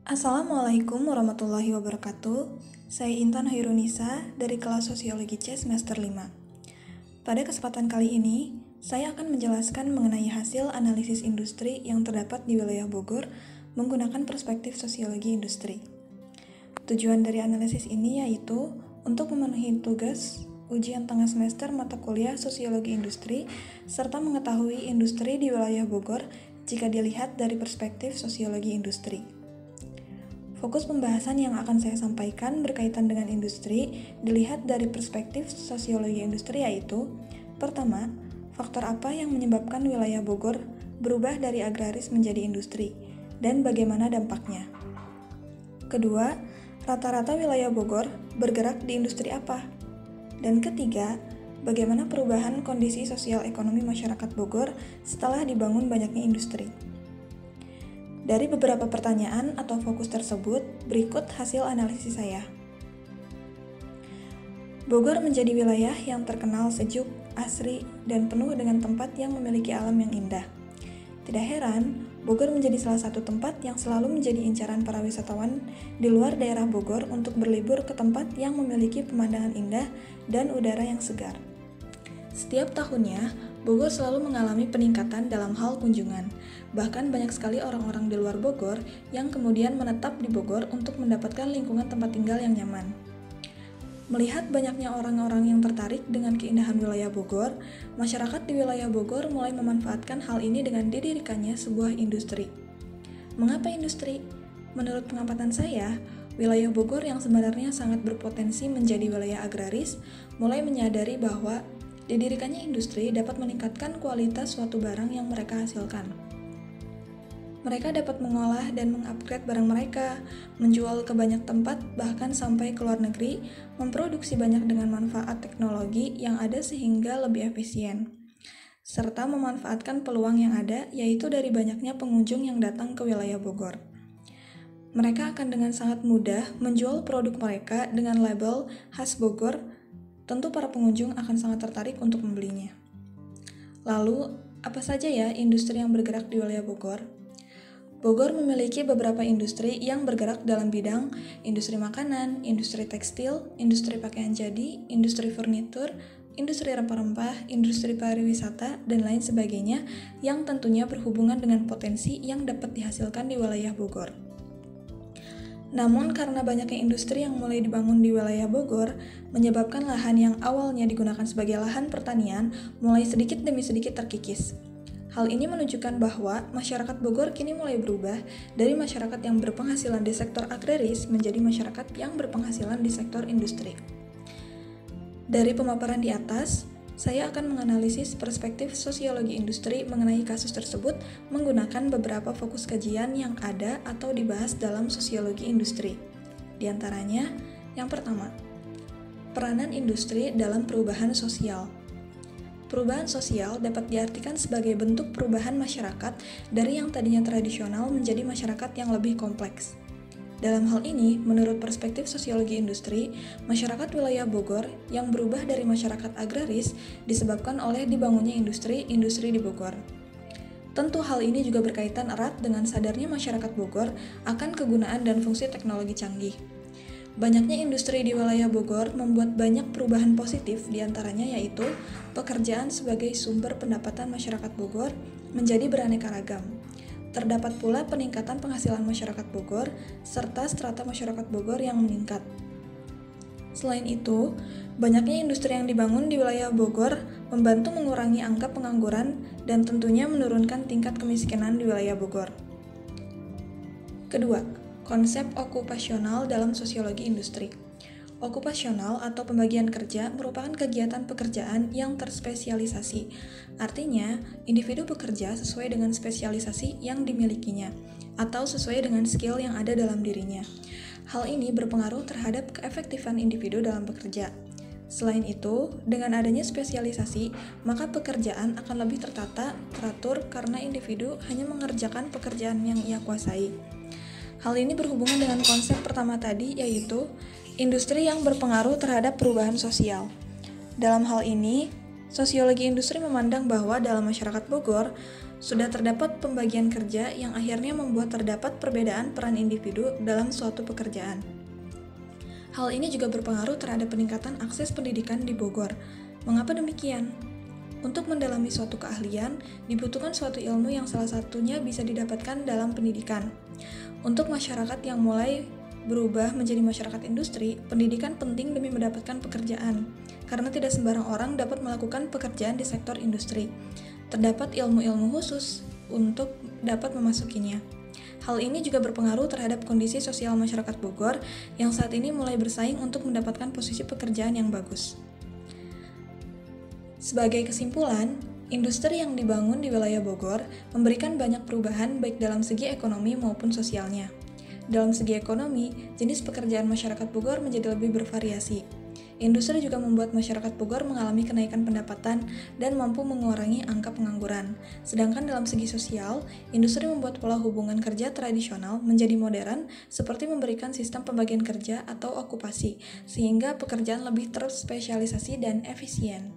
Assalamualaikum warahmatullahi wabarakatuh. Saya Intan Hairunisa dari kelas Sosiologi C semester 5. Pada kesempatan kali ini, saya akan menjelaskan mengenai hasil analisis industri yang terdapat di wilayah Bogor menggunakan perspektif sosiologi industri. Tujuan dari analisis ini yaitu untuk memenuhi tugas ujian tengah semester mata kuliah Sosiologi Industri serta mengetahui industri di wilayah Bogor jika dilihat dari perspektif sosiologi industri. Fokus pembahasan yang akan saya sampaikan berkaitan dengan industri dilihat dari perspektif sosiologi industri yaitu: pertama, faktor apa yang menyebabkan wilayah Bogor berubah dari agraris menjadi industri dan bagaimana dampaknya. Kedua, rata-rata wilayah Bogor bergerak di industri apa? Dan ketiga, bagaimana perubahan kondisi sosial ekonomi masyarakat Bogor setelah dibangun banyaknya industri. Dari beberapa pertanyaan atau fokus tersebut, berikut hasil analisis saya. Bogor menjadi wilayah yang terkenal sejuk, asri, dan penuh dengan tempat yang memiliki alam yang indah. Tidak heran, Bogor menjadi salah satu tempat yang selalu menjadi incaran para wisatawan di luar daerah Bogor untuk berlibur ke tempat yang memiliki pemandangan indah dan udara yang segar. Setiap tahunnya, Bogor selalu mengalami peningkatan dalam hal kunjungan. Bahkan banyak sekali orang-orang di luar Bogor yang kemudian menetap di Bogor untuk mendapatkan lingkungan tempat tinggal yang nyaman. Melihat banyaknya orang-orang yang tertarik dengan keindahan wilayah Bogor, masyarakat di wilayah Bogor mulai memanfaatkan hal ini dengan didirikannya sebuah industri. Mengapa industri? Menurut pengamatan saya, wilayah Bogor yang sebenarnya sangat berpotensi menjadi wilayah agraris mulai menyadari bahwa didirikannya industri dapat meningkatkan kualitas suatu barang yang mereka hasilkan. Mereka dapat mengolah dan mengupgrade barang mereka, menjual ke banyak tempat, bahkan sampai ke luar negeri, memproduksi banyak dengan manfaat teknologi yang ada sehingga lebih efisien, serta memanfaatkan peluang yang ada, yaitu dari banyaknya pengunjung yang datang ke wilayah Bogor. Mereka akan dengan sangat mudah menjual produk mereka dengan label khas Bogor. Tentu para pengunjung akan sangat tertarik untuk membelinya. Lalu, apa saja ya industri yang bergerak di wilayah Bogor? Bogor memiliki beberapa industri yang bergerak dalam bidang industri makanan, industri tekstil, industri pakaian jadi, industri furnitur, industri rempah-rempah, industri pariwisata, dan lain sebagainya yang tentunya berhubungan dengan potensi yang dapat dihasilkan di wilayah Bogor. Namun karena banyaknya industri yang mulai dibangun di wilayah Bogor, menyebabkan lahan yang awalnya digunakan sebagai lahan pertanian mulai sedikit demi sedikit terkikis. Hal ini menunjukkan bahwa masyarakat Bogor kini mulai berubah dari masyarakat yang berpenghasilan di sektor agraris menjadi masyarakat yang berpenghasilan di sektor industri. Dari pemaparan di atas, saya akan menganalisis perspektif sosiologi industri mengenai kasus tersebut menggunakan beberapa fokus kajian yang ada atau dibahas dalam sosiologi industri. Di antaranya, yang pertama, peranan industri dalam perubahan sosial. Perubahan sosial dapat diartikan sebagai bentuk perubahan masyarakat dari yang tadinya tradisional menjadi masyarakat yang lebih kompleks. Dalam hal ini, menurut perspektif sosiologi industri, masyarakat wilayah Bogor yang berubah dari masyarakat agraris disebabkan oleh dibangunnya industri di Bogor. Tentu hal ini juga berkaitan erat dengan sadarnya masyarakat Bogor akan kegunaan dan fungsi teknologi canggih. Banyaknya industri di wilayah Bogor membuat banyak perubahan positif, diantaranya yaitu pekerjaan sebagai sumber pendapatan masyarakat Bogor menjadi beraneka ragam. Terdapat pula peningkatan penghasilan masyarakat Bogor, serta strata masyarakat Bogor yang meningkat. Selain itu, banyaknya industri yang dibangun di wilayah Bogor membantu mengurangi angka pengangguran dan tentunya menurunkan tingkat kemiskinan di wilayah Bogor. Kedua, konsep okupasional dalam sosiologi industri. Okupasional atau pembagian kerja merupakan kegiatan pekerjaan yang terspesialisasi. Artinya, individu bekerja sesuai dengan spesialisasi yang dimilikinya, atau sesuai dengan skill yang ada dalam dirinya. Hal ini berpengaruh terhadap keefektifan individu dalam bekerja. Selain itu, dengan adanya spesialisasi, maka pekerjaan akan lebih tertata, teratur karena individu hanya mengerjakan pekerjaan yang ia kuasai. Hal ini berhubungan dengan konsep pertama tadi, yaitu industri yang berpengaruh terhadap perubahan sosial. Dalam hal ini, sosiologi industri memandang bahwa dalam masyarakat Bogor, Sudah terdapat pembagian kerja yang akhirnya membuat terdapat perbedaan peran individu dalam suatu pekerjaan. Hal ini juga berpengaruh terhadap peningkatan akses pendidikan di Bogor. Mengapa demikian? Untuk mendalami suatu keahlian, dibutuhkan suatu ilmu yang salah satunya bisa didapatkan dalam pendidikan. Untuk masyarakat yang mulai berubah menjadi masyarakat industri, pendidikan penting demi mendapatkan pekerjaan, karena tidak sembarang orang dapat melakukan pekerjaan di sektor industri. Terdapat ilmu-ilmu khusus untuk dapat memasukinya. Hal ini juga berpengaruh terhadap kondisi sosial masyarakat Bogor yang saat ini mulai bersaing untuk mendapatkan posisi pekerjaan yang bagus. Sebagai kesimpulan, industri yang dibangun di wilayah Bogor memberikan banyak perubahan baik dalam segi ekonomi maupun sosialnya. Dalam segi ekonomi, jenis pekerjaan masyarakat Bogor menjadi lebih bervariasi. Industri juga membuat masyarakat Bogor mengalami kenaikan pendapatan dan mampu mengurangi angka pengangguran. Sedangkan dalam segi sosial, industri membuat pola hubungan kerja tradisional menjadi modern seperti memberikan sistem pembagian kerja atau okupasi, sehingga pekerjaan lebih terspesialisasi dan efisien.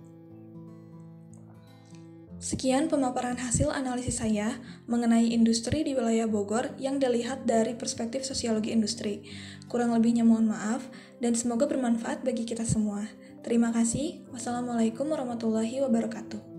Sekian pemaparan hasil analisis saya mengenai industri di wilayah Bogor yang dilihat dari perspektif sosiologi industri. Kurang lebihnya mohon maaf, dan semoga bermanfaat bagi kita semua. Terima kasih. Wassalamualaikum warahmatullahi wabarakatuh.